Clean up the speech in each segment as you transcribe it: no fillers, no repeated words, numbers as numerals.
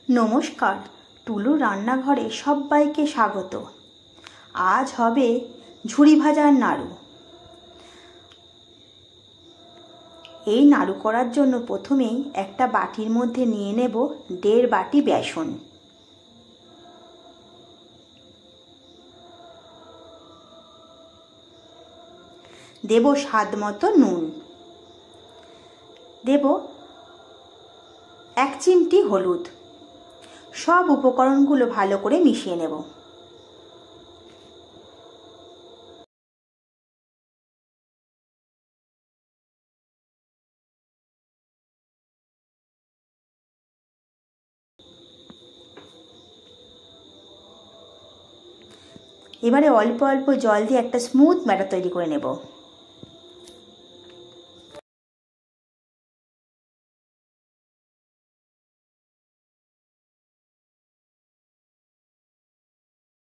নমস্কার, টুলুর রান্নাঘরে সবাইকে স্বাগত। আজ হবে ঝুরি ভাজার নাড়ু। এই নাড়ু করার জন্য প্রথমেই একটা বাটির মধ্যে নিয়ে নেব 1.5 বাটি বেসন। দেব স্বাদ মতো নুন, দেব 1 চিমটি হলুদ। সব উপকরণগুলো ভালো করে মিশিয়ে নেব। এবারে অল্প অল্প জল দিয়ে একটা স্মুথ ব্যাটার তৈরি করে নেব।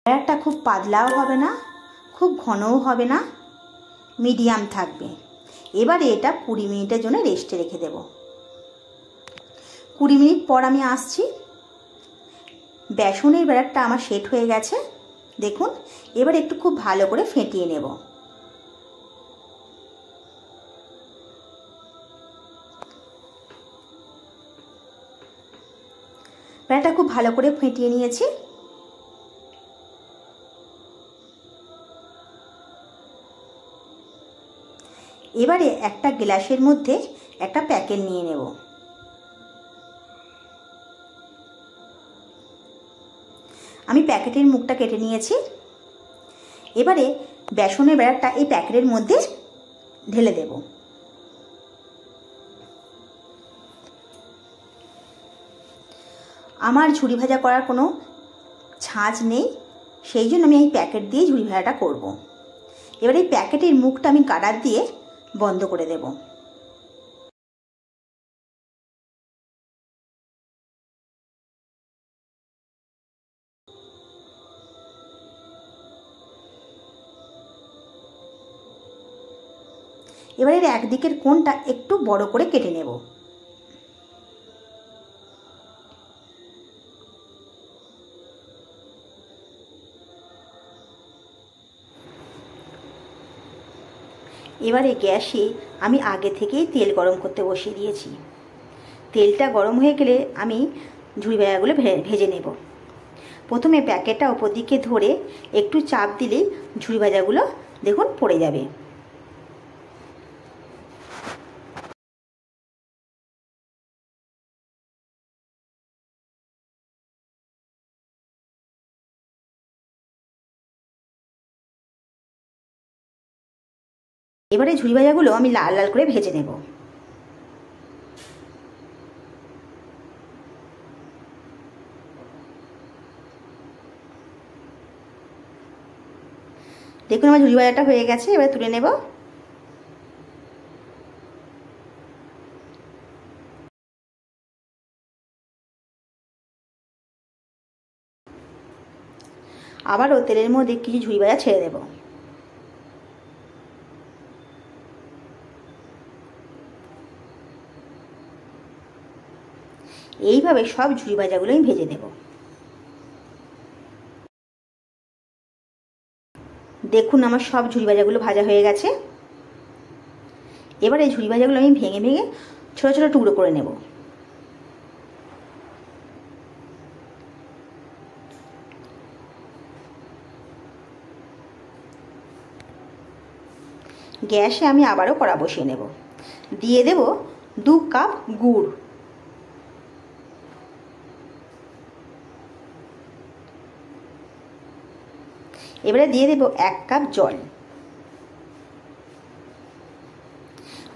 ব্যাটারটা খুব পাতলাও হবে না, খুব ঘনও হবে না, মিডিয়াম থাকবে। এবারে এটা 20 মিনিটের জন্য রেস্টে রেখে দেব। 20 মিনিট পর আমি আসছি। বেসনের ব্যাটারটা আমার সেট হয়ে গেছে, দেখুন। এবার একটু খুব ভালো করে ফেটিয়ে নেব। ব্যাটারটা খুব ভালো করে ফেটিয়ে নিয়েছি। এবারে একটা গ্লাসের মধ্যে একটা প্যাকেট নিয়ে নেব। আমি প্যাকেটের মুখটা কেটে নিয়েছি। এবারে বেসনের ব্যাটারটা এই প্যাকেটের মধ্যে ঢেলে দেব। আমার ঝুরি ভাজা করার কোনো ছাঁচ নেই, সেই জন্য আমি এই প্যাকেট দিয়ে ঝুরি ভাজাটা করব। এবারে এই প্যাকেটের মুখটা আমি গার্ডার দিয়ে বন্ধ করে দেব। এবারে একদিকের কোণটা একটু বড় করে কেটে নেব। এবারে গ্যাসে আমি আগে থেকেই তেল গরম করতে বসিয়ে দিয়েছি। তেলটা গরম হয়ে গেলে আমি ঝুরি ভাজাগুলো ভেজে নেব। প্রথমে প্যাকেটটা ওপর দিকে ধরে একটু চাপ দিলেই ঝুরি ভাজাগুলো দেখুন পড়ে যাবে। এবারে ঝুরি ভাজাগুলো আমি লাল লাল করে ভেজে নেব। দেখুন আমার ঝুরি ভাজাটা হয়ে গেছে, এবার তুলে নেব। আবারও তেলের মধ্যে কিছু ঝুরি ভাজা ছেড়ে দেব। এইভাবে সব ঝুরি ভাজাগুলো আমি ভেজে নেব। দেখুন আমার সব ঝুরি ভাজাগুলো ভাজা হয়ে গেছে। এবার এই ঝুরি ভাজাগুলো আমি ভেঙে ভেঙে ছোট ছোট টুকরো করে নেব। গ্যাসে আমি আবারও কড়া বসিয়ে নেব। দিয়ে দেব 2 কাপ গুড়। এবারে দিয়ে দেব 1 কাপ জল।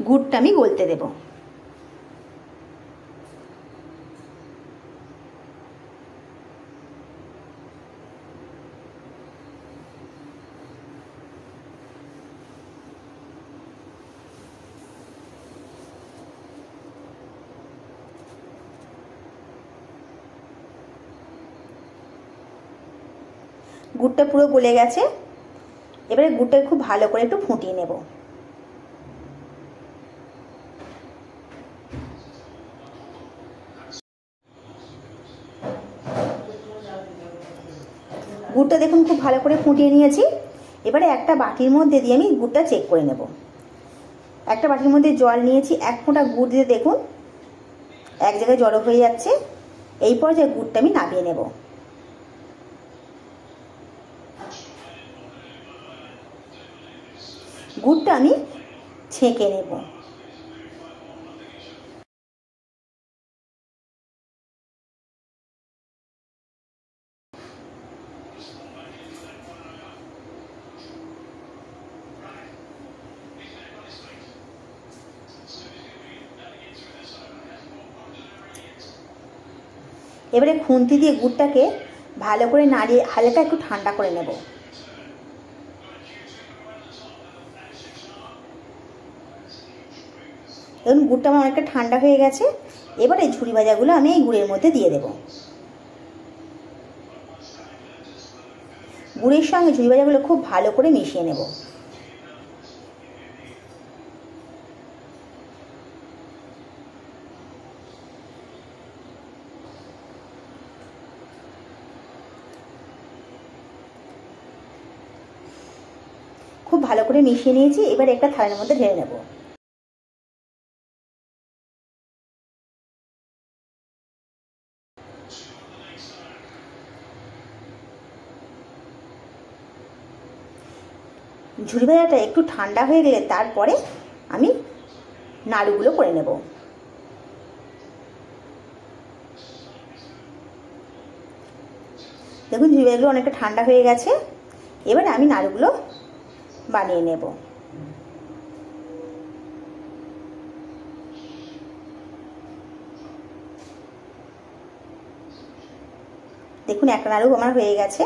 গুড়টা আমি গলতে দেব। গুড়টা পুরো গলে গেছে। এবারে গুড়টা খুব ভালো করে একটু ফুটিয়ে নেব। গুড়টা দেখুন খুব ভালো করে ফুটিয়ে নিয়েছি। এবারে একটা বাটির মধ্যে দিয়ে আমি গুড়টা চেক করে নেব। একটা বাটির মধ্যে জল নিয়েছি, 1 ফোঁটা গুড় দিয়ে দেখুন এক জায়গায় জড়ো হয়ে যাচ্ছে। এই পর্যায়ে গুড়টা আমি নামিয়ে নেব। গুড়টা আমি ছেঁকে নেব। এবারে খুন্তি দিয়ে গুড়টাকে ভালো করে নাড়িয়ে হালকা একটু ঠান্ডা করে নেব। দেখুন গুড়টা আমার অনেকটা ঠান্ডা হয়ে গেছে। এবারে ঝুরি ভাজাগুলো আমি এই গুড়ের মধ্যে দিয়ে দেব। গুড়ের সঙ্গে ঝুরি ভাজাগুলো খুব ভালো করে মিশিয়ে নেব। খুব ভালো করে মিশিয়ে নিয়েছি। এবার একটা থালার মধ্যে ঢেলে নেব। ঝুরি ভাজাটা একটু ঠান্ডা হয়ে গেলে তারপরে আমি নাড়ুগুলো করে নেব। দেখুন ঝুরি ভাজাগুলো অনেকটা ঠান্ডা হয়ে গেছে। এবারে আমি নাড়ুগুলো বানিয়ে নেব। দেখুন একটা নাড়ু আমার হয়ে গেছে।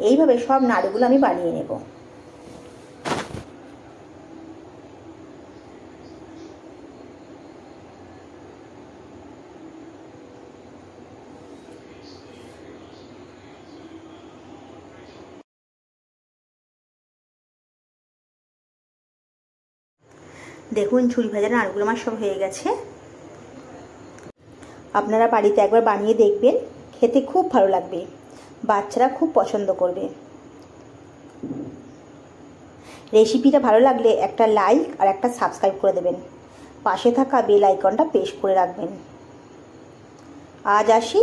এইভাবে সব নাড়ুগুলো আমি বানিয়ে নেব। দেখুন ঝুরি ভাজা নাড়ুগুলো আমার সব হয়ে গেছে। আপনারা বাড়িতে একবার বানিয়ে দেখবেন, খেতে খুব ভালো লাগবে, বাচ্চারা খুব পছন্দ করবে। রেসিপিটা ভালো লাগলে একটা লাইক আর একটা সাবস্ক্রাইব করে দেবেন। পাশে থাকা বেল আইকনটা প্রেস করে রাখবেন। আজ আসি।